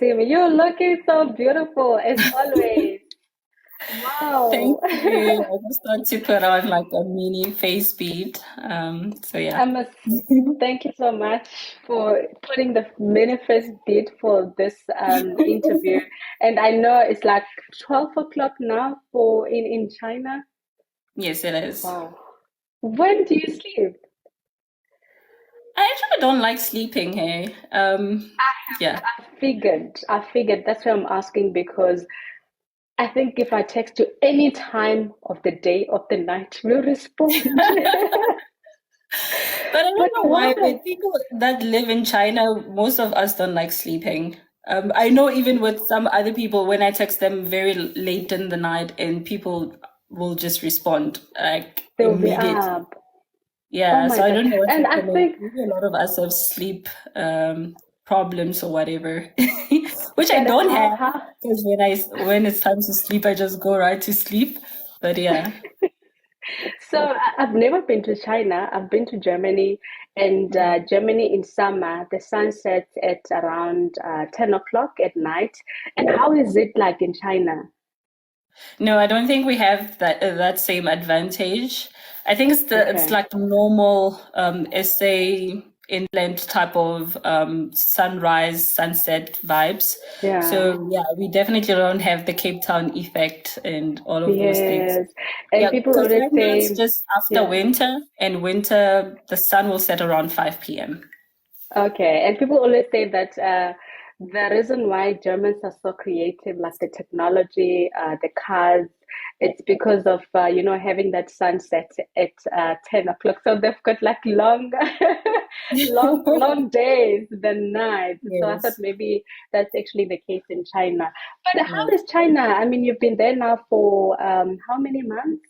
Maxime. You're looking so beautiful as always. Thank Wow. you. I just want to put on like a mini face bead. So I yeah. must thank you so much for putting the manifest date for this interview. And I know it's like 12 o'clock now for in China. Yes, it is. Wow. When do you sleep? I actually don't like sleeping here. Yeah. I figured that's why I'm asking because I think if I text you any time of the day, of the night, you'll respond. But I But don't know why why? with people that live in China, most of us don't like sleeping. I know even with some other people, when I text them very late in the night, and people will just respond like They'll be immediately. up. Oh Yeah, my so I God. don't know what's And I happening. think, Maybe a lot of us have sleep problems or whatever, which I but don't have how? because when it's time to sleep, I just go right to sleep. But yeah. So I've never been to China. I've been to Germany, and Mhm. Germany in summer, the sun sets at around 10 o'clock at night. And how is it like in China? No, I don't think we have that same advantage. I think it's Okay. like normal SA inland type of sunrise sunset vibes. Yeah. So yeah, we definitely don't have the Cape Town effect and all of those things. Yes. And Yeah, people because always right now it's say, just after yeah. winter, and winter the sun will set around 5 p.m. Okay, and people always say that the reason why Germans are so creative, like the technology, the cars, it's because of having that sunset at 10 o'clock. So they've got like long, long days than nights. So I thought Yes. maybe that's actually the case in China. But how No. is China? I mean, you've been there now for how many months?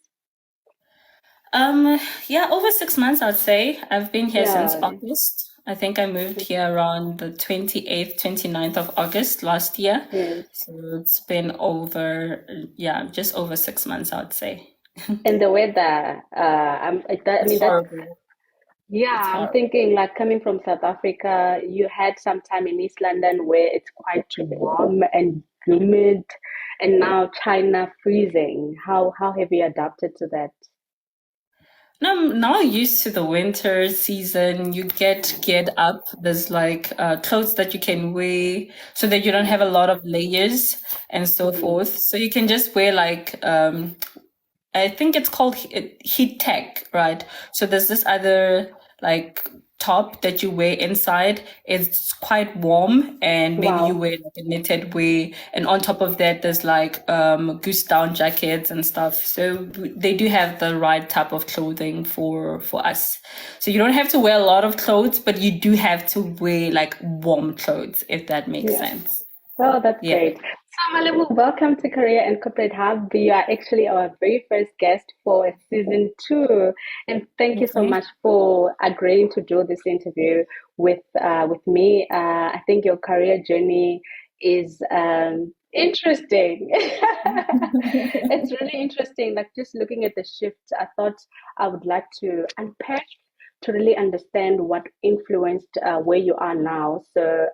Yeah, over 6 months, I'd say. I've been here since Yeah. August. I think I moved here around the 28th, 29th of August last year. Yes. So it's been over, yeah, just over 6 months, I'd say. And the weather, I It's mean, that's horrible. It's yeah, I'm horrible. thinking like coming from South Africa, you had some time in East London where it's quite warm and humid, and now China freezing. How have you adapted to that? And I'm now used to the winter season. You get geared up. There's like clothes that you can wear so that you don't have a lot of layers and so Mm-hmm. forth. So you can just wear like I think it's called heat tech, right? So there's this other like top that you wear inside. It's quite warm, and maybe you Wow. wear like a knitted wear, and on top of that there's like goose down jackets and stuff. So they do have the right type of clothing for us. So you don't have to wear a lot of clothes, but you do have to wear like warm clothes, if that makes Yeah. sense. Oh, that's Yeah. great. So, Malibu, welcome to Career and Corporate Hub. You are actually our very first guest for season two, and thank you so Okay. much for agreeing to do this interview with me. I think your career journey is interesting. It's really interesting. Like just looking at the shift, I thought I would like to unpack to really understand what influenced where you are now. So,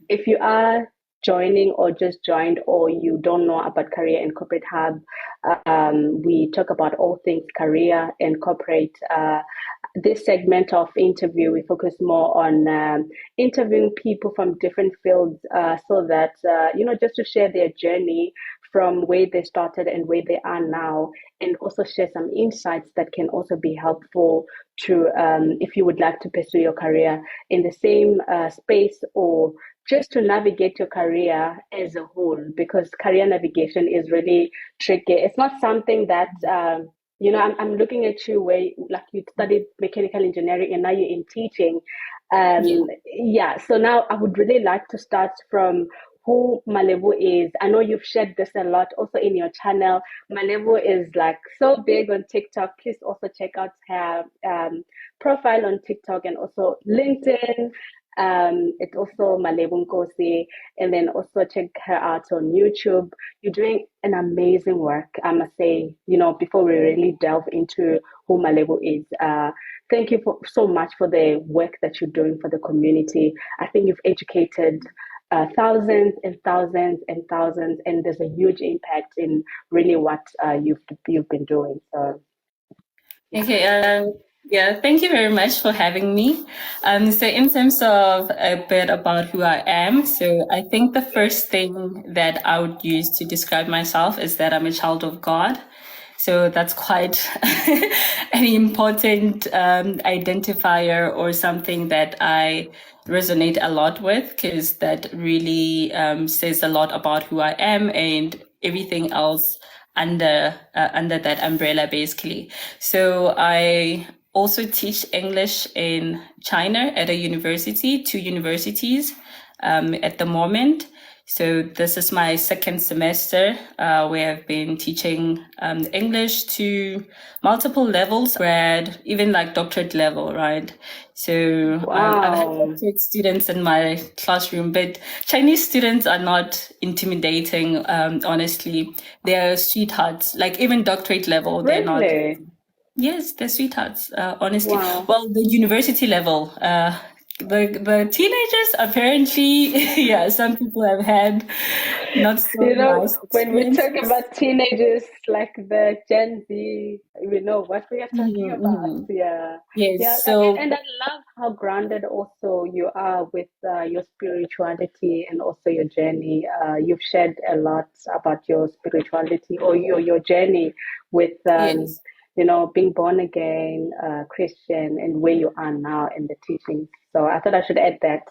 if you are joining or just joined or you don't know about Career and Corporate Hub, we talk about all things career and corporate. This segment of interview, we focus more on interviewing people from different fields so that, just to share their journey from where they started and where they are now, and also share some insights that can also be helpful to if you would like to pursue your career in the same space or just to navigate your career as a whole, because career navigation is really tricky. It's not something that I'm looking at you where like you studied mechanical engineering and now you're in teaching. Yeah. Yeah, so now I would really like to start from who Malevo is. I know you've shared this a lot also in your channel. Malevo is like so big on TikTok. Please also check out her profile on TikTok and also LinkedIn. It's also Malevo Nkosi, and then also check her out on YouTube. You're doing an amazing work, I must say, before we really delve into who Malevo is. Thank you so much for the work that you're doing for the community. I think you've educated thousands and thousands and thousands, and there's a huge impact in really what you've been doing. So yeah. Okay, yeah, thank you very much for having me. So in terms of a bit about who I am, so I think the first thing that I would use to describe myself is that I'm a child of God. So that's quite an important identifier, or something that I resonate a lot with, because that really says a lot about who I am and everything else under that umbrella, basically. So I also teach English in China at a university, two universities at the moment. So this is my second semester where I've been teaching English to multiple levels, grad, even like doctorate level, right? So I've had Wow. doctorate students in my classroom, but Chinese students are not intimidating, honestly. They're sweethearts, like even doctorate level, they're not. Really? Yes, they're sweethearts, honestly. Wow. Well, the university level, the teenagers apparently, yeah, some people have had not so You know, nice when we talk experiences. about teenagers, like the Gen Z, we know what we are talking Mhm, about. mhm. Yeah. Yeah. Yes, so And I love how grounded also you are with your spirituality and also your journey. You've shared a lot about your spirituality or your journey with, yes. being born again, Christian, and where you are now in the teachings. So I thought I should add that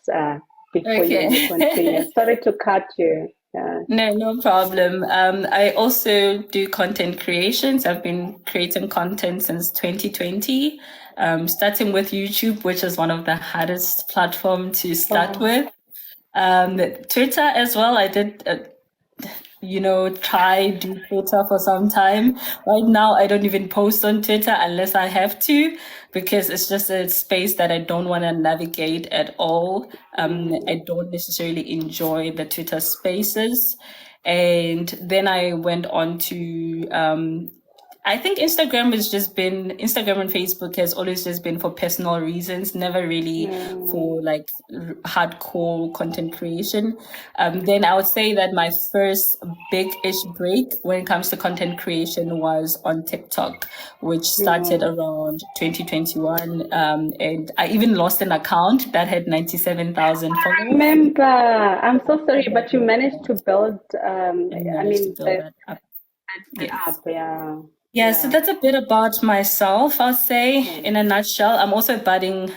before you continue. Okay. Sorry to cut you. Yeah. No, no problem. I also do content creations. I've been creating content since 2020, starting with YouTube, which is one of the hardest platform to start Oh, with. Twitter as well. I did try do Twitter for some time. Right now, I don't even post on Twitter unless I have to, because it's just a space that I don't want to navigate at all. I don't necessarily enjoy the Twitter spaces. And then I went on to I think Instagram and Facebook has always just been for personal reasons, never really mm, for like hardcore content creation. Then I would say that my first big-ish break when it comes to content creation was on TikTok, which started mm. around 2021. And I even lost an account that had 97,000 followers. Remember, I'm so sorry, Yeah, but you managed to build, I I managed to mean, build that up. that Yes. up. Yeah. Yeah, so Yeah. that's a bit about myself, I'll say, Mm, in a nutshell. I'm also a budding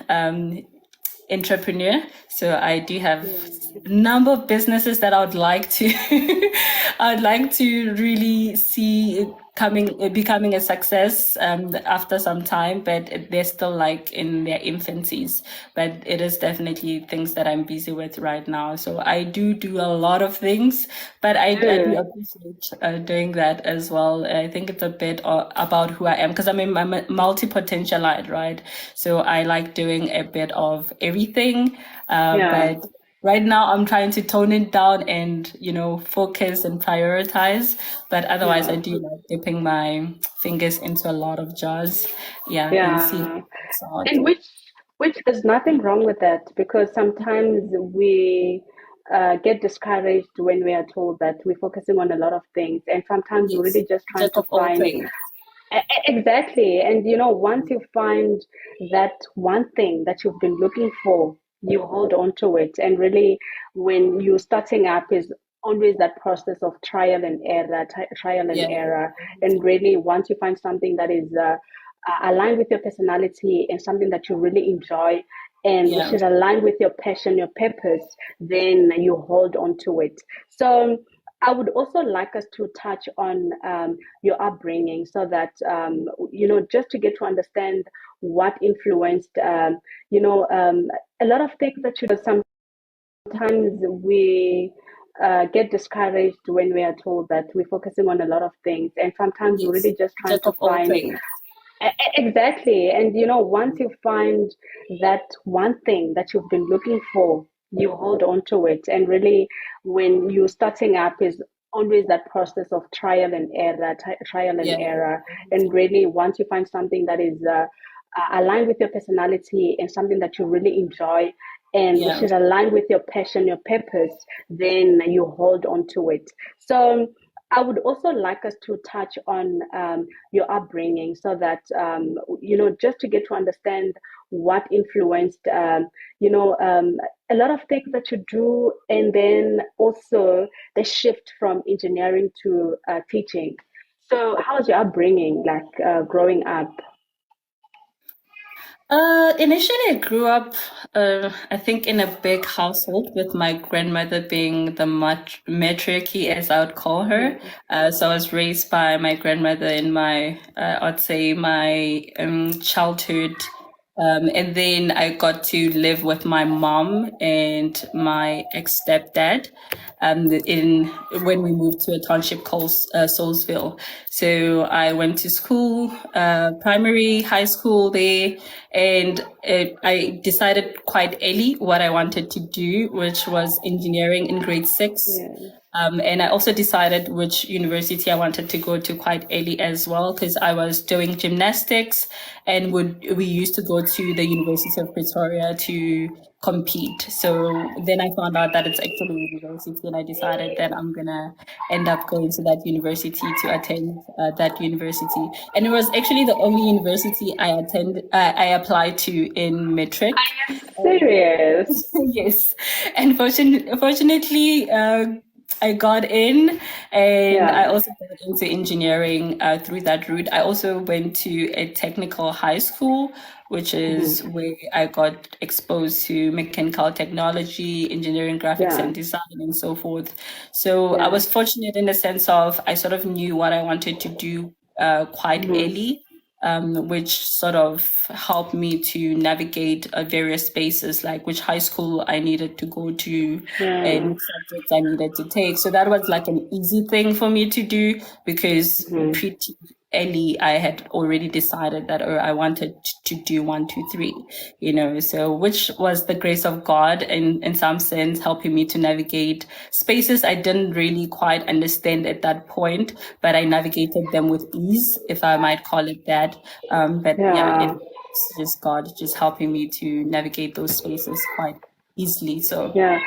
entrepreneur. So I do have mm. a number of businesses that I would like to I would like to really see it becoming a success after some time, but they're still like in their infancies. But it is definitely things that I'm busy with right now. So I do a lot of things, but I do Mm. appreciate doing that as well. I think it's a bit about who I am, because I'm a multi-potentialite, right? So I like doing a bit of everything, Yeah. but right now I'm trying to tone it down and, focus and prioritize. But otherwise, I Yeah. do like dipping my fingers into a lot of jars, yeah, and see how Yeah. it works out. And which there's nothing wrong with that because sometimes we get discouraged when we are told that we're focusing on a lot of things, and sometimes we're Yes, really just trying jack to of all find trades. exactly. And once you find that one thing that you've been looking for, you hold on to it. And really, when you're starting up, is always that process of trial and error, trial and Yeah, error. And really, once you find something that is aligned with your personality and something that you really enjoy, and which yeah, is aligned with your passion, your purpose, then you hold on to it. So I would also like us to touch on your upbringing so that, just to get to understand what influenced, a lot of things that you do. Sometimes we get discouraged when we are told that we're focusing on a lot of things, and sometimes we're yes, really just trying jack to of all find trades. exactly. And once you find that one thing that you've been looking for, you hold on to it. And really, when you're starting up, is always that process of trial and error, trial and Yeah, error. And really, once you find something that is aligned with your personality and something that you really enjoy, and which Yeah. is aligned with your passion, your purpose, then you hold on to it. So I would also like us to touch on your upbringing so that, just to get to understand what influenced, a lot of things that you do, and then also the shift from engineering to teaching. So, how was your upbringing like growing up? Initially, I grew up, I think, in a big household with my grandmother being the matriarchy, as I would call her. Mm, So I was raised by my grandmother in my, I'd say, my childhood. And then I got to live with my mom and my ex-stepdad in when we moved to a township called Soulsville. So I went to school, primary, high school there, and I decided quite early what I wanted to do, which was engineering in grade six. yeah, And I also decided which university I wanted to go to quite early as well, because I was doing gymnastics and we used to go to the University of Pretoria to compete. So then I found out that it's actually a university, and I decided that I'm gonna end up going to that university to attend that university. And it was actually the only university I applied to in matric. serious. Yes, and fortunately, I got in, and I Yeah. also got into engineering through that route. I also went to a technical high school, which is Mhm. where I got exposed to mechanical technology, engineering, graphics, Yeah, and design, and so forth. So I yeah. was fortunate in the sense of I sort of knew what I wanted to do quite Hmm. early, which sort of helped me to navigate various spaces, like which high school I needed to go to and Yeah. which subjects I needed to take. So that was like an easy thing for me to do because Hmm. pretty early I had already decided that I wanted to do one, two, three, so which was the grace of God in some sense, helping me to navigate spaces I didn't really quite understand at that point, but I navigated them with ease, if I might call it that. But yeah, Yeah. it's just God just helping me to navigate those spaces quite easily. So Yeah.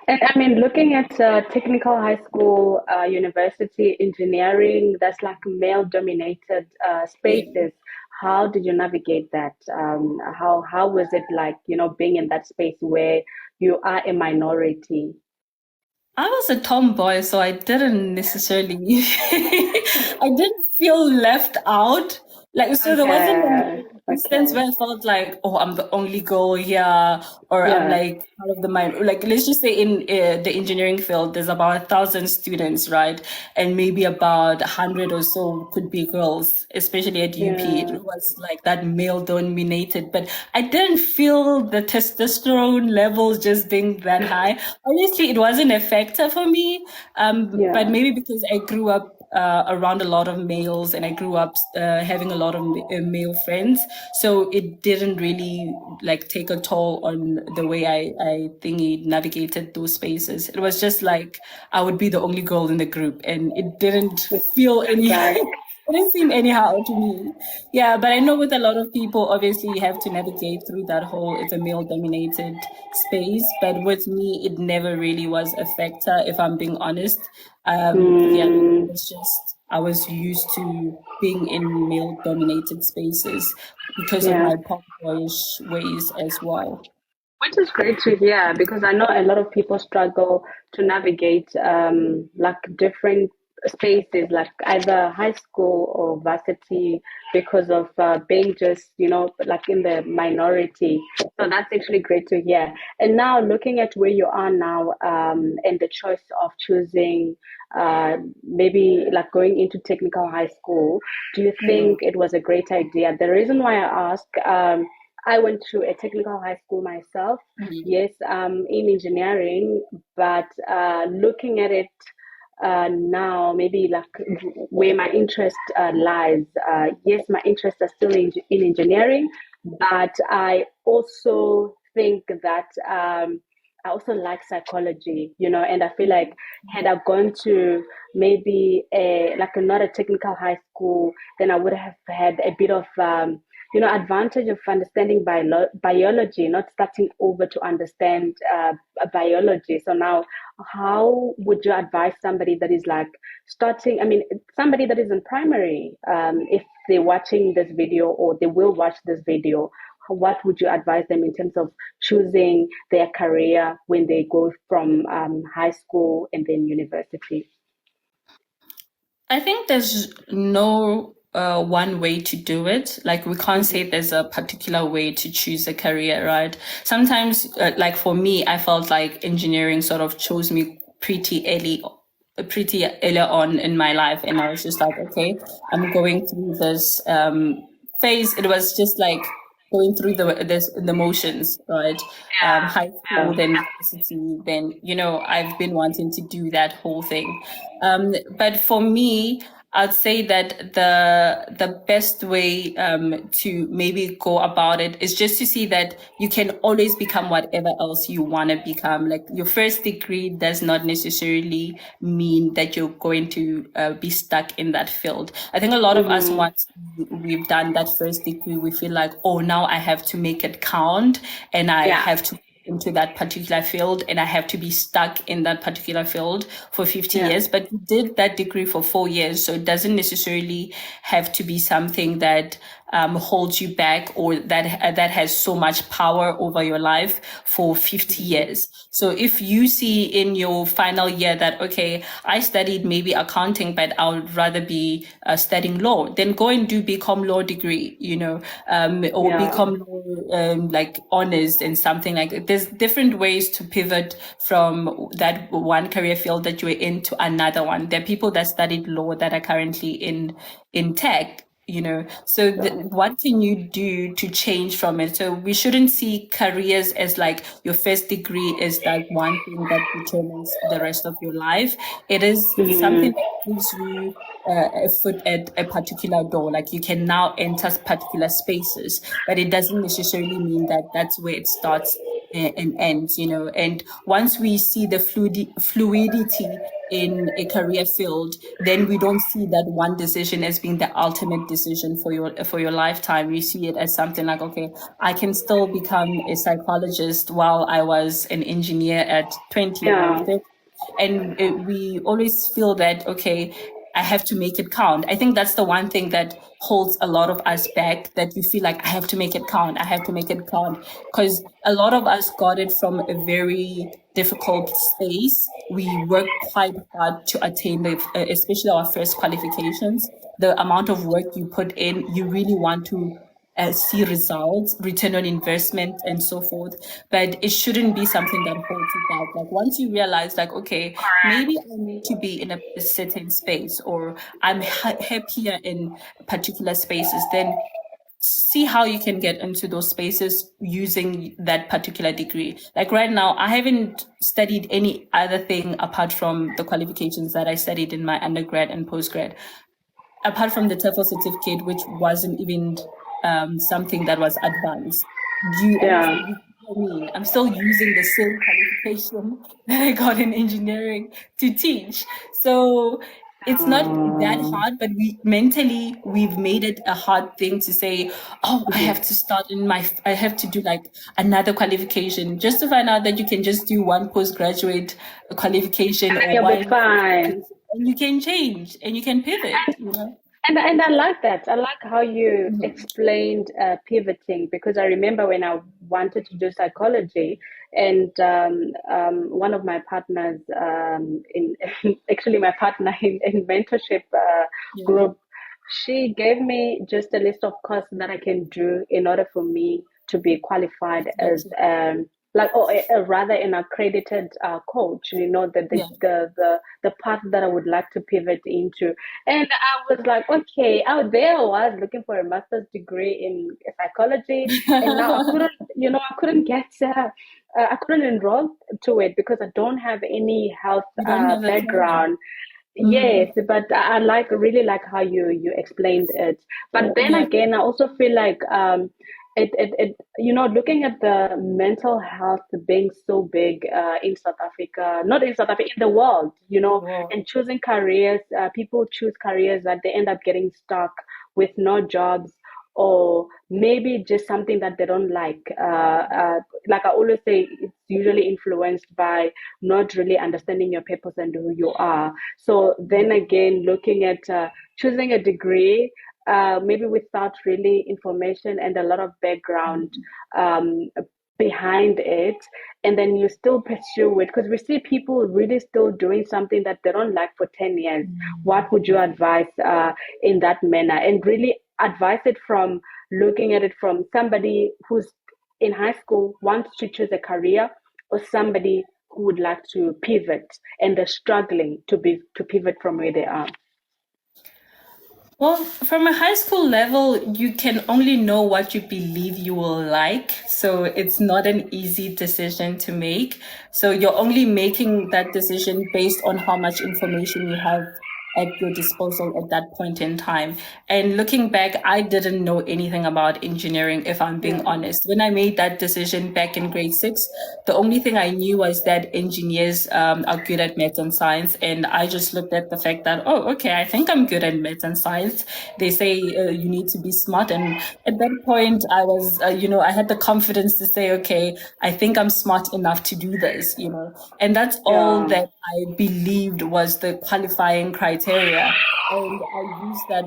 And I mean, looking at technical high school, university engineering, that's like male dominated yeah. spaces. How did you navigate that? How was it like, being in that space where you are a minority? I was a tomboy, so I didn't necessarily, I didn't feel left out. Like, so there wasn't an Okay. instance Okay. where I felt like, oh, I'm the only girl here, or I'm Yeah. like part of the mind. Like, let's just say in the engineering field, there's about 1,000 students, right? And maybe about 100 or so could be girls, especially at UP. It Yeah. was like that male dominated, but I didn't feel the testosterone levels just being that high. Honestly, it wasn't a factor for me, but Yeah. maybe because I grew up around a lot of males and I grew up having a lot of male friends, so it didn't really like take a toll on the way I thingy navigated those spaces. It was just like I would be the only girl in the group, and it didn't feel It's any. like, It didn't seem anyhow to me. Yeah, but I know with a lot of people, obviously, you have to navigate through that whole, it's a male dominated space. But with me, it never really was a factor, if I'm being honest. Yeah, mm, it's just, I was used to being in male dominated spaces because of yeah. my tomboyish ways as well. Which is great to hear because I know a lot of people struggle to navigate like different spaces, like either high school or varsity, because of being just, like in the minority. So that's actually great to hear. And now looking at where you are now and the choice of choosing maybe like going into technical high school, do you Mm, think it was a great idea? The reason why I ask, I went to a technical high school myself. mm, Yes, in engineering, but looking at it now, maybe like where my interest lies. Yes, my interests are still in engineering, but I also think that I also like psychology, and I feel like had I gone to maybe like not a technical high school, then I would have had a bit of advantage of understanding biology, not starting over to understand biology. So now, how would you advise somebody that is like starting? I mean, somebody that is in primary, if they're watching this video or they will watch this video, what would you advise them in terms of choosing their career when they go from high school and then university? I think there's no one way to do it. Like, we can't say there's a particular way to choose a career, right? Sometimes, like for me, I felt like engineering sort of chose me pretty early on in my life, and I was just like, okay, I'm going through this phase. It was just like going through the motions, right? High Yeah. school, then university, then I've been wanting to do that whole thing. But for me, I'd say that the best way to maybe go about it is just to see that you can always become whatever else you want to become. Like, your first degree does not necessarily mean that you're going to be stuck in that field. I think a lot of us, Mm-hmm. once we've done that first degree, we feel like, oh, now I have to make it count, and I Yeah. have to into that particular field, and I have to be stuck in that particular field for 50 Yeah. years. But you did that degree for 4 years, so it doesn't necessarily have to be something that holds you back, or that has so much power over your life for 50 years. So if you see in your final year that, okay, I studied maybe accounting, but I would rather be studying law, then go and do BCom law degree, or Yeah. BCom law, like honors and something like that. There's different ways to pivot from that one career field that you're in to another one. There are people that studied law that are currently in tech. So what can you do to change from it? So we shouldn't see careers as like your first degree is that one thing that determines the rest of your life. It is something Mm-hmm. that gives you a foot at a particular door. Like, you can now enter particular spaces, but it doesn't necessarily mean that that's where it starts and ends. And once we see the fluidity in a career field, then we don't see that one decision as being the ultimate decision for your lifetime. We see it as something like, okay, I can still become a psychologist while I was an engineer at 20 or Yeah. 30. And we always feel that, okay, I have to make it count. I think that's the one thing that holds a lot of us back, that we feel like, I have to make it count. I have to make it count. Because a lot of us got it from a very difficult space. We worked quite hard to attain especially our first qualifications. The amount of work you put in, you really want to see results, return on investment, and so forth. But it shouldn't be something that holds you back. Like, once you realize, like, okay, maybe I need to be in a certain space, or I'm happier in particular spaces, then see how you can get into those spaces using that particular degree. Like, right now, I haven't studied any other thing apart from the qualifications that I studied in my undergrad and postgrad, apart from the TEFL certificate, which wasn't even something that was advanced. You Yeah. understand what I mean? I'm still using the same qualification that I got in engineering to teach. So it's not that Um, hard, but we've made it a hard thing to say, oh, I have to start I have to do like another qualification, just to find out that you can just do one postgraduate qualification or you'll be one fine. certification, and you can change and you can pivot. And I like that. I like how you Mhm. explained pivoting, because I remember when I wanted to do psychology, and one of my partners in actually my partner in mentorship Yeah, group, she gave me just a list of courses that I can do in order for me to be qualified as exactly. like, or rather an accredited coach. Yeah. The path that I would like to pivot into. And I was like, okay, out there I was looking for a master's degree in psychology, and now I couldn't get, I couldn't enroll to it because I don't have any health You don't have a plan. background. Hmm. Yes, but I really like how you explained it. But then Yeah, again, I also feel like looking at the mental health being so big in South Africa, not in South Africa, in the world, well, and choosing careers, people choose careers that they end up getting stuck with no jobs, or maybe just something that they don't like I always say, it's usually influenced by not really understanding your purpose and who you are. So then again, looking at choosing a degree, maybe without really information and a lot of background um, behind it, and then you still pursue it because we see people really still doing something that they don't like for 10 years. What would you advise in that manner? And really advise it from looking at it from somebody who's in high school, wants to choose a career, or somebody who would like to pivot and they're struggling to pivot from where they are. Well, from a high school level, you can only know what you believe you will like. So it's not an easy decision to make. So you're only making that decision based on how much information you have at your disposal at that point in time. And looking back, I didn't know anything about engineering, if I'm being honest. When I made that decision back in grade 6, the only thing I knew was that engineers are good at math and science. And I just looked at the fact that, oh, okay, I think I'm good at math and science. They say you need to be smart. And at that point, I was, I had the confidence to say, okay, I think I'm smart enough to do this, and that's all Yeah. that I believed was the qualifying criteria. And I used that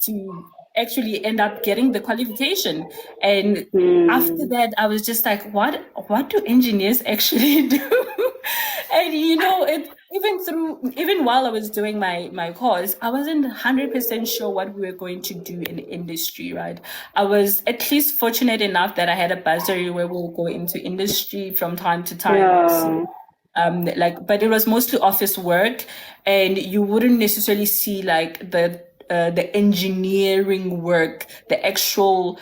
to actually end up getting the qualification. And after that, I was just like, what do engineers actually do? And even while I was doing my course, I wasn't 100% sure what we were going to do in industry, right? I was at least fortunate enough that I had a bursary where we'll go into industry from time to time. Yeah. So but it was mostly office work, and you wouldn't necessarily see like the engineering work, the actual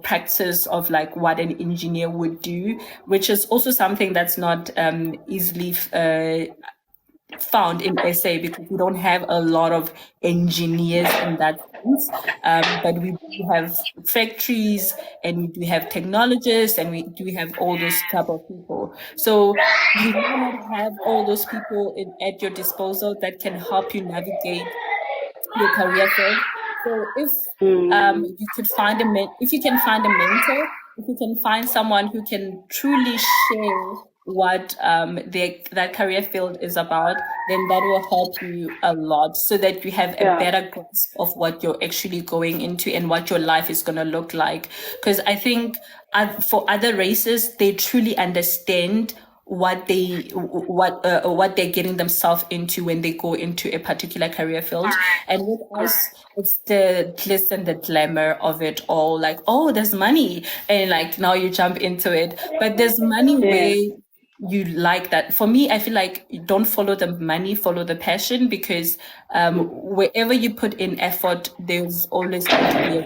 practice of like what an engineer would do, which is also something that's not easily found in SA, because we don't have a lot of engineers in that sense. But we do have factories, and we do have technologists, and we do have all those type of people. So you may not have all those people at your disposal that can help you navigate your career field. So if you could find if you can find a mentor, if you can find someone who can truly share what that career field is about, then that will help you a lot, so that you have a better grasp of what you're actually going into and what your life is going to look like. Because I think for other races, they truly understand what they're getting themselves into when they go into a particular career field. And with us, it's the glitz and the glamour of it all. Like, oh, there's money, and like now you jump into it. But there's money where you like that. For me, I feel like you don't follow the money, follow the passion, because wherever you put in effort, there's always going to be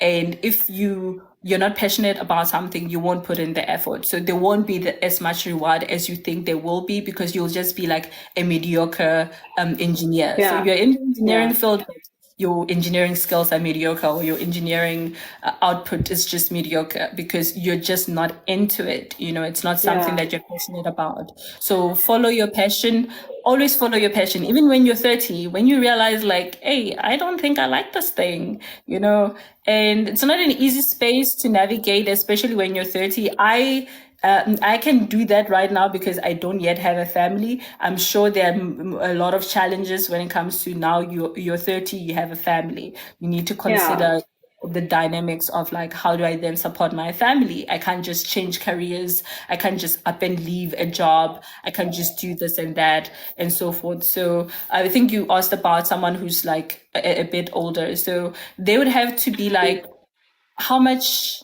and if you're not passionate about something, you won't put in the effort. So there won't be as much reward as you think there will be, because you'll just be like a mediocre engineer. So you're in the engineering field, but your engineering skills are mediocre, or your engineering output is just mediocre because you're just not into it. It's not something that you're passionate about. So follow your passion. Always follow your passion. Even when you're 30, when you realize like, hey, I don't think I like this thing, and it's not an easy space to navigate, especially when you're 30. I can do that right now because I don't yet have a family. I'm sure there are a lot of challenges when it comes to now you're 30, you have a family. You need to consider the dynamics of like, how do I then support my family? I can't just change careers. I can't just up and leave a job. I can't just do this and that and so forth. So I think you asked about someone who's like a bit older. So they would have to be like, how much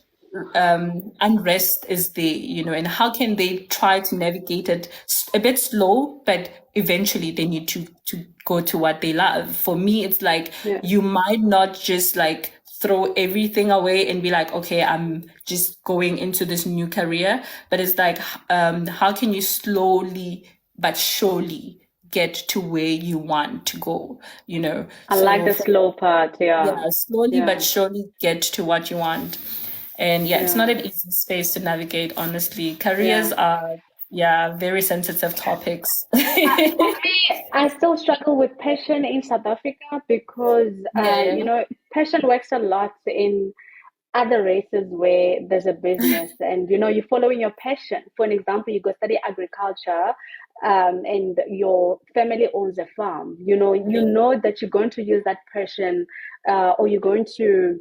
unrest is there, and how can they try to navigate it a bit slow, but eventually they need to go to what they love. For me, it's like you might not just like throw everything away and be like, okay, I'm just going into this new career, but it's like how can you slowly but surely get to where you want to go, I like the slow part. Slowly but surely get to what you want. And it's not an easy space to navigate, honestly. Careers are very sensitive topics. For me, I still struggle with passion in South Africa because passion works a lot in other races where there's a business and you're following your passion. For an example, you go study agriculture, and your family owns a farm. You know that you're going to use that passion, or you're going to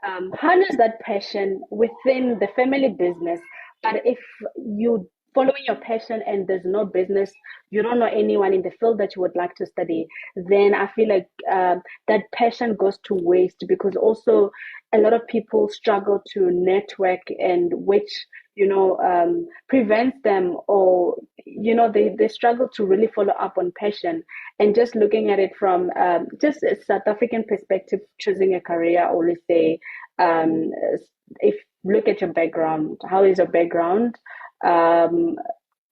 harness that passion within the family business. But if you following your passion and there's no business, you don't know anyone in the field that you would like to study, then I feel like that passion goes to waste, because also a lot of people struggle to network, and which prevents them, or they struggle to really follow up on passion. And just looking at it from just a South African perspective, choosing a career, I always say, um, if look at your background, how is your background, um,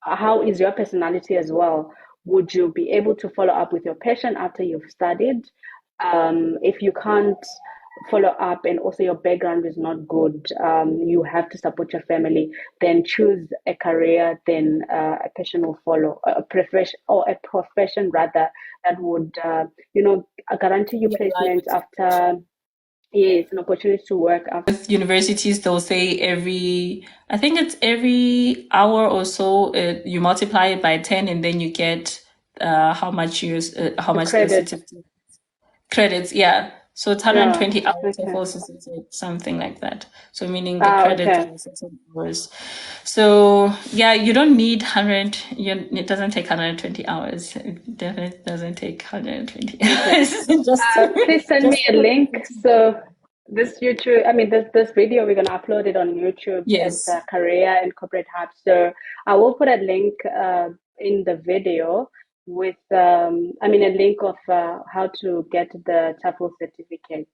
how is your personality as well? Would you be able to follow up with your passion after you've studied? If you can't follow up and also your background is not good, you have to support your family, then choose a career, then a passion will follow, a profession, or a profession rather, that would, guarantee you Yeah, like placement with after, yes, an opportunity to work after. universities, they'll say I think it's every hour or so, you multiply it by 10 and then you get how The much the credit. certificate credits. Yeah. So it's Yeah. 120 hours of Okay. also something like that. So meaning the credits Okay. are certain hours. So yeah, you don't need 100, it doesn't take 120 hours. It definitely doesn't take 120 Okay. hours. Just, Please send me just a put link. it. So this video, we're gonna upload it on YouTube as Yes. Career and Corporate Hub. So I will put a link in the video with a link of how to get the TOEFL certificate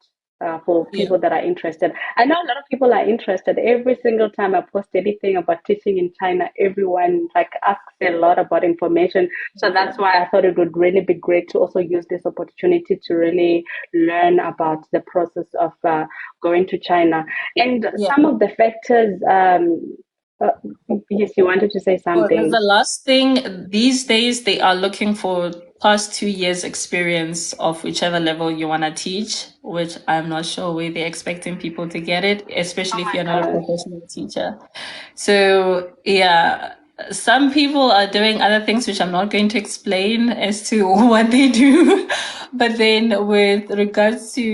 for Yeah. people that are interested. I know a lot of people are interested. Every single time I post anything about teaching in China, everyone like asks a lot about information. So that's why I thought it would really be great to also use this opportunity to really learn about the process of going to China and Yeah. some of the factors. Uh, yes, you wanted to say Oh, there's something. the last thing. These days, they are looking for past 2 years experience of whichever level you want to teach, which I'm not sure where they're expecting people to get it, Oh especially if you're my not a gosh. professional teacher. So yeah, some people are doing other things which I'm not going to explain as to what they do. But then with regards to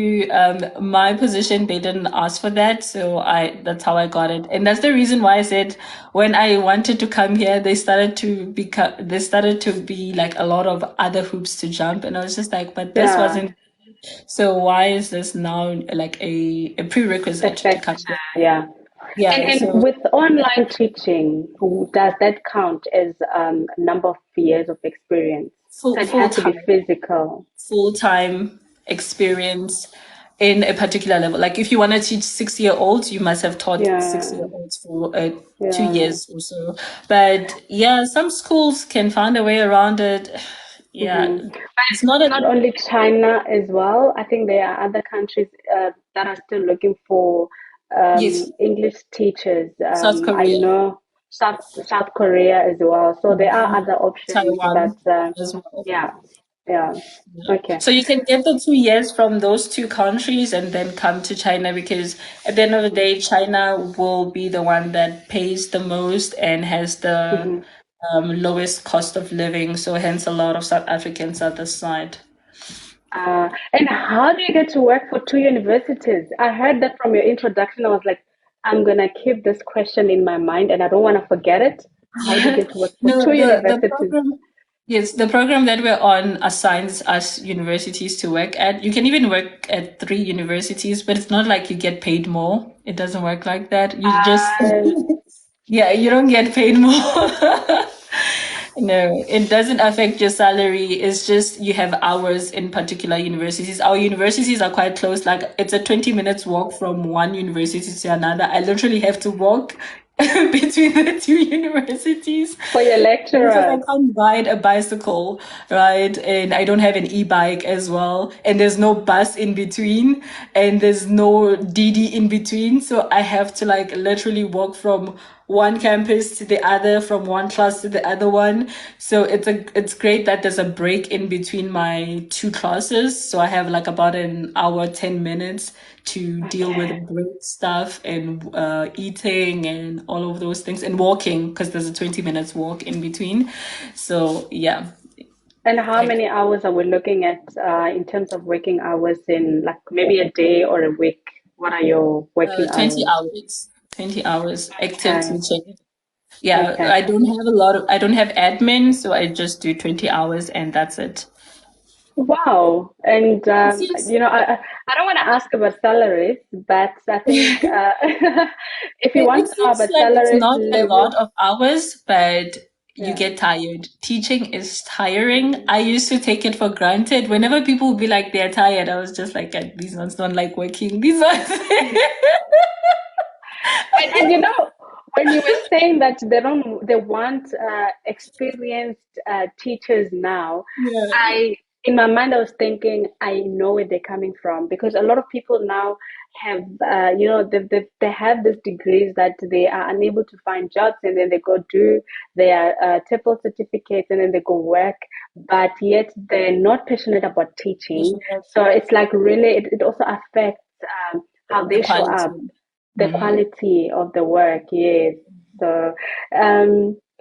my position, they didn't ask for that. So that's how I got it. And that's the reason why I said when I wanted to come here, there started to be like a lot of other hoops to jump. And I was just like, but this Yeah, wasn't, so why is this now like a the prerequisite to come factor. here? Yeah. And Yeah. and So with online teaching, does that count as number of years of experience? So it full has to be time. physical. Full-time experience in a particular level. Like if you want to teach 6-year-olds, you must have taught Yeah, 6-year-olds for 2 yeah. years or so. But yeah, some schools can find a way around it. Yeah, Hmm. it's not a Not only China as well. I think there are other countries that are still looking for yes, English teachers. South I Korea, know South Korea as well. So there are other options that, Taiwan as well. yeah, yeah. Okay. So you can get the 2 years from those two countries and then come to China because at the end of the day, China will be the one that pays the most and has the Mm-hmm. lowest cost of living. So hence a lot of South Africans at this side. And how do you get to work for two universities? I heard that from your introduction. I was like, I'm gonna keep this question in my mind and I don't want to forget it. How do you get to work for No, two the universities? program, yes, the program that we're on assigns us universities to work at. You can even work at 3 universities, but it's not like you get paid more. It doesn't work like that. You just, Uh, yeah, you don't get paid more. No, it doesn't affect your salary. It's just you have hours in particular universities. Our universities are quite close. Like it's a 20 minutes walk from one university to another. I literally have to walk between the two universities for your because I lecturers. can't ride a bicycle, right? And I don't have an e-bike as well. And there's no bus in between and there's no DD in between. So I have to like literally walk from one campus to the other, from one class to the other one. So it's great that there's a break in between my two classes. So I have like about an hour, 10 minutes to deal with break stuff and eating and all of those things, and walking, because there's a 20 minutes walk in between. So yeah. And how many hours are we looking at in terms of working hours in like maybe a day or a week? What are your working 20 hours? hours. 20 hours active Okay, teaching. Yeah, okay. I don't have admin, so I just do 20 hours and that's it. Wow. And It seems I don't want to ask about salaries, but I think if you it want to know seems about like it's salaries not a level, lot of hours, but you yeah. get tired. Teaching is tiring. I used to take it for granted. Whenever people would be like they're tired, I was just like, these ones don't like working. These ones. And when you were saying that they want experienced teachers now, Yeah. I in my mind I was thinking I know where they're coming from, because a lot of people now have they have these degrees that they are unable to find jobs, and then they go do their TEFL certificates, and then they go work, but yet they're not passionate about teaching. So it's like really it also affects how The they show up, quality. the Hmm. quality of the work, yes. So,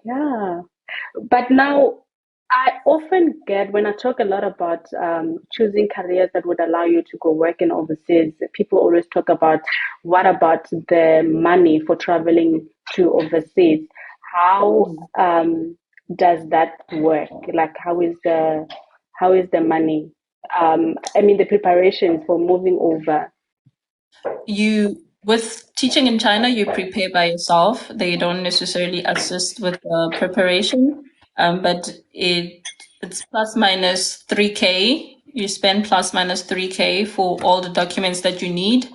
yeah. But now, I often get when I talk a lot about choosing careers that would allow you to go work in overseas, people always talk about what about the money for traveling to overseas? How does that work? Like, how is the money? I mean, the preparations for moving over. You with teaching in China, you prepare by yourself. They don't necessarily assist with the preparation, but it's plus minus 3K. You spend plus minus 3K for all the documents that you need.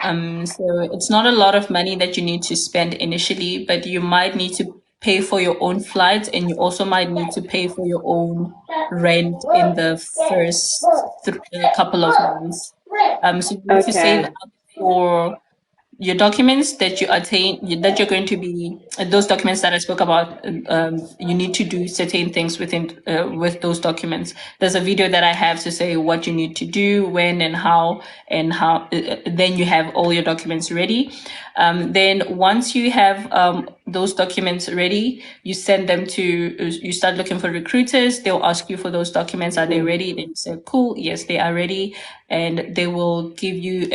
So it's not a lot of money that you need to spend initially, but you might need to pay for your own flights, and you also might need to pay for your own rent in the first couple of months. So you need to save Okay. up for your documents that you attain, that you're going to be, those documents that I spoke about. You need to do certain things with those documents. There's a video that I have to say what you need to do, when and how. Then you have all your documents ready. Then once you have those documents ready, you send them to. You start looking for recruiters. They'll ask you for those documents. Are they Mhm. ready? Then you say, "Cool, yes, they are ready." And they will give you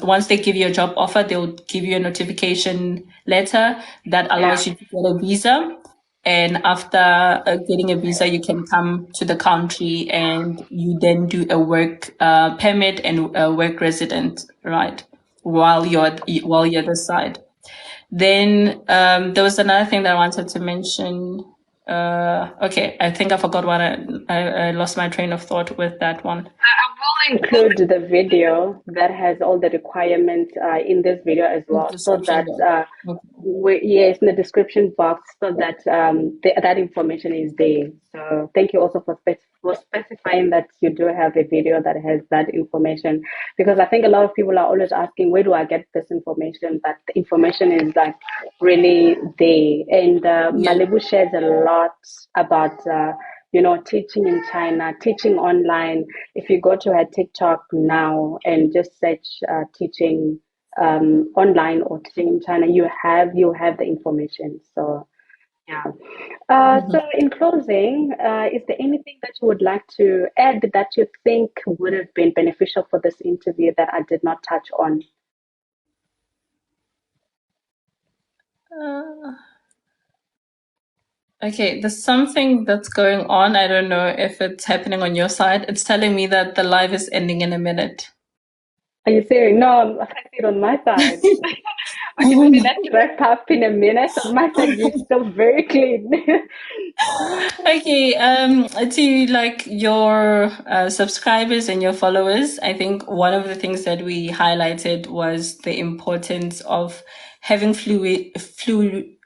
once they give you a job offer, they'll give you a notification letter that Yeah. allows you to get a visa. And after getting a visa, you can come to the country, and you then do a work permit and a work resident, right? While you're this side. Then there was another thing that I wanted to mention. Okay, I think I forgot what I lost my train of thought with that one. We'll include the video that has all the requirements in this video as well, so Description that box. Okay. yes, in the description box, so that that information is there. So thank you also for specifying that you do have a video that has that information, because I think a lot of people are always asking, where do I get this information? But the information is like really there, and Yeah. Malibu shares a lot about. Teaching in China, teaching online. If you go to her TikTok now and just search teaching online or teaching in China, you have the information. So yeah. So Mhm. in closing, is there anything that you would like to add that you think would have been beneficial for this interview that I did not touch on? Uh, okay, there's something that's going on. I don't know if it's happening on your side. It's telling me that the live is ending in a minute. Are you saying no? I can see it on my side. Okay, maybe let's wrap up in a minute. On my side, you're still very clean. Okay, to like your subscribers and your followers, I think one of the things that we highlighted was the importance of having fluidity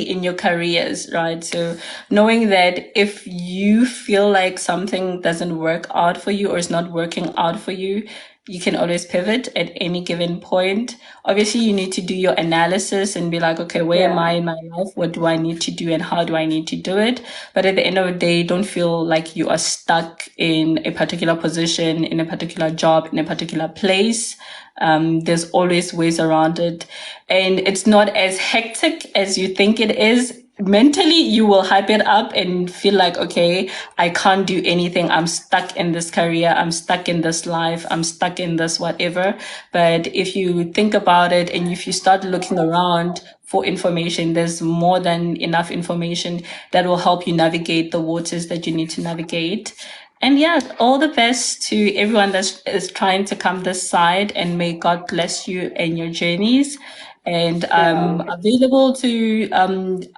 in your careers, right? So knowing that if you feel like something doesn't work out for you or is not working out for you, you can always pivot at any given point. Obviously, you need to do your analysis and be like, okay, where am I in my life? What do I need to do and how do I need to do it? But at the end of the day, don't feel like you are stuck in a particular position, in a particular job, in a particular place. There's always ways around it. And it's not as hectic as you think it is. Mentally, you will hype it up and feel like, okay, I can't do anything. I'm stuck in this career. I'm stuck in this life. I'm stuck in this whatever. But if you think about it and if you start looking around for information, there's more than enough information that will help you navigate the waters that you need to navigate. And yeah, all the best to everyone that is trying to come this side, and may God bless you and your journeys. And I'm available to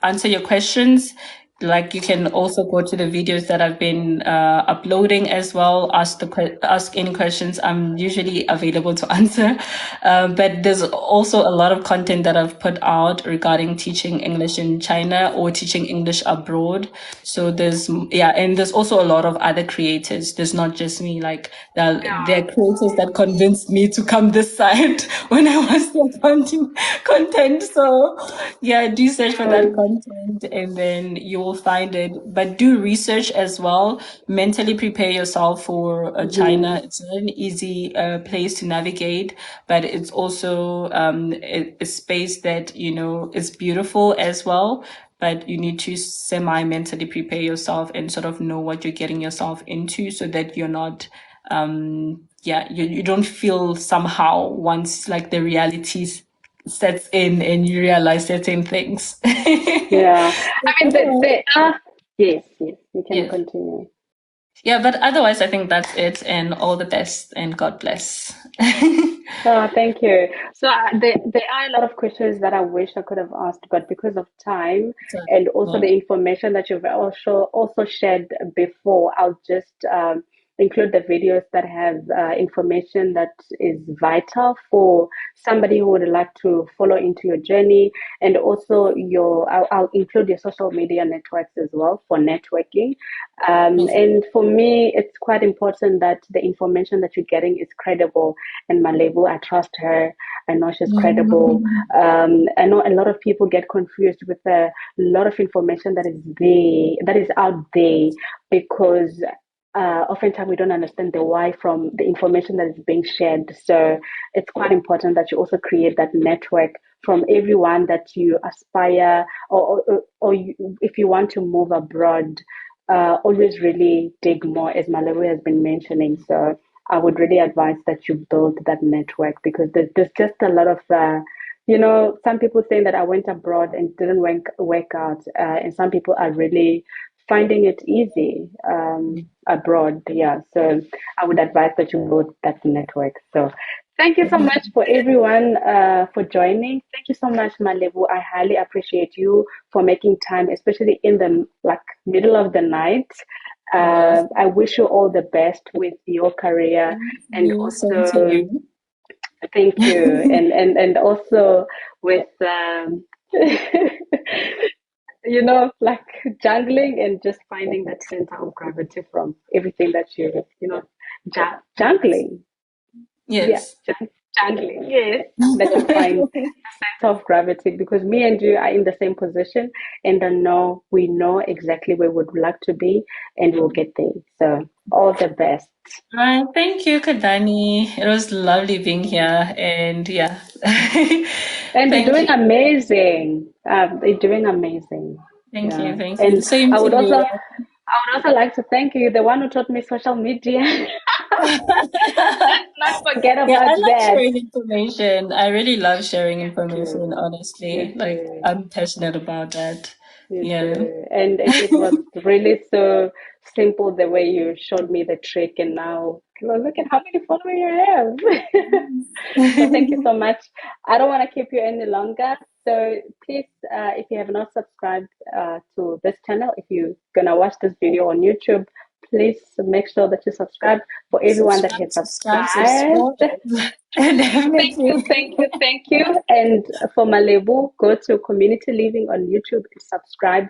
answer your questions. Like, you can also go to the videos that I've been uploading as well. Ask any questions. I'm usually available to answer. But there's also a lot of content that I've put out regarding teaching English in China or teaching English abroad. So and there's also a lot of other creators. There's not just me. Like, there are creators that convinced me to come this side when I was still finding content. So yeah, do search for that content and then you will find it. But do research as well. Mentally prepare yourself for China. It's not an easy place to navigate, but it's also a space that, is beautiful as well. But you need to semi-mentally prepare yourself and sort of know what you're getting yourself into, so that you're not you don't feel somehow once like the reality sets in and you realize certain things. Yeah. I mean, they are. Yes, you can continue. Yeah, but otherwise, I think that's it, and all the best, and God bless. Oh, thank you. So there are a lot of questions that I wish I could have asked, but because of time and also the information that you've also shared before, I'll just include the videos that have information that is vital for somebody who would like to follow into your journey, and also I'll include your social media networks as well for networking. And for me, it's quite important that the information that you're getting is credible. And Malevu, I trust her. I know she's credible. I know a lot of people get confused with a lot of information that is out there, because oftentimes we don't understand the why from the information that is being shared. So it's quite important that you also create that network from everyone that you aspire, or if you want to move abroad. Always really dig more, as Malawi has been mentioning. So I would really advise that you build that network, because there's just a lot of some people saying that I went abroad and didn't work out, and some people are really finding it easy abroad. Yeah, so I would advise that you build that network. So thank you so much for everyone for joining. Thank you so much, Malevu. I highly appreciate you for making time, especially in the middle of the night. I wish you all the best with your career, and also thank you, and also with like jungling and just finding that center of gravity from everything that jungling. Yes. Yeah, jungling. Yes, that you find a center of gravity, because me and you are in the same position, and we know exactly where we would like to be, and we'll get there. So all the best. Right. Thank you, Kadani. It was lovely being here, and yeah. And you're doing amazing. You're doing aming. Thank you. Thank you. And Same I would to you. also like to thank you, the one who taught me social media. Let's not forget about I like that. sharing information. I really love sharing information, honestly. Like, I'm passionate about that. And it was really so simple the way you showed me the trick, and now look at how many followers you have. So thank you so much. I don't want to keep you any longer. So please, if you have not subscribed to this channel, if you're gonna watch this video on YouTube, please make sure that you subscribe. For everyone that has subscribed. Thank you. And for Malevu, go to Community Living on YouTube and subscribe.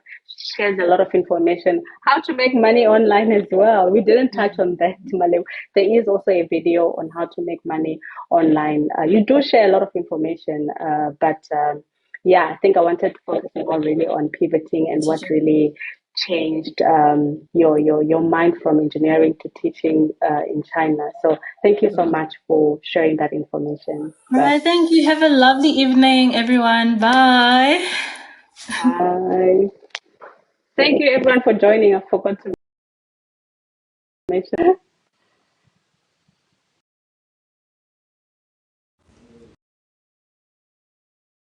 shares a lot of information. How to make money online as well. We didn't touch on that, Male. There is also a video on how to make money online. You do share a lot of information, but yeah, I think I wanted to focus more really on pivoting and what really changed your mind from engineering to teaching in China. So thank you so much for sharing that information. All right, thank you. Have a lovely evening, everyone. Bye. Bye. Thank you everyone for joining. I forgot to mention.